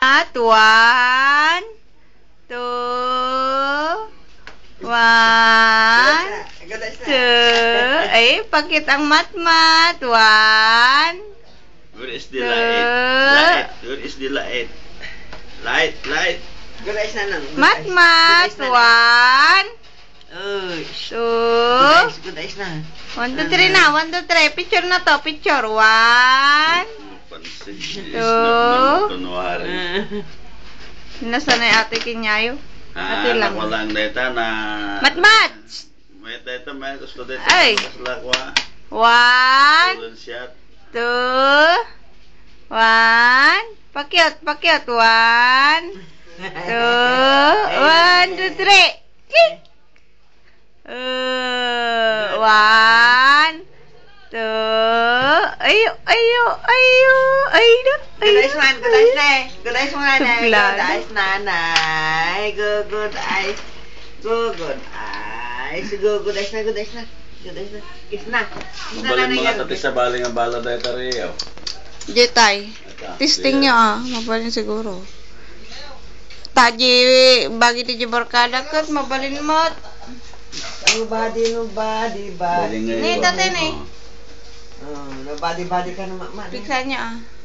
At 1, 2, 1, 2. Ay, pakit ang mat-mat. 1, Where is the light? Where is the light? Light. Guys na lang. mat-mat. 1, 2. Good eyes na. 1, 2, 3 na. 1, 2, 3. Picture na to. Picture. 1, 2. Nasaan na yung ate Kinyayo? Ate lang. Ako lang deta na... Mat-mat! May deta, may gusto deta. Ay! 1, 2, 1. Pakyot. 1, 2, 1, 2, 3. 1, 2. Ayo. Good eyes man. Good eyes na eh. Good eyes mo nanay. Good eyes nanay. Good eyes. Good eyes. Good eyes na. Good eyes na. Kiss na. Mabalin mga tati sa baling ang bala dahil tariyaw. Jetay. Testing nyo mabalin siguro. Taji bagi di barkada kat mabalin mat. Nobody. Ni tate ni. Nobody ka na mat. Piksa nyo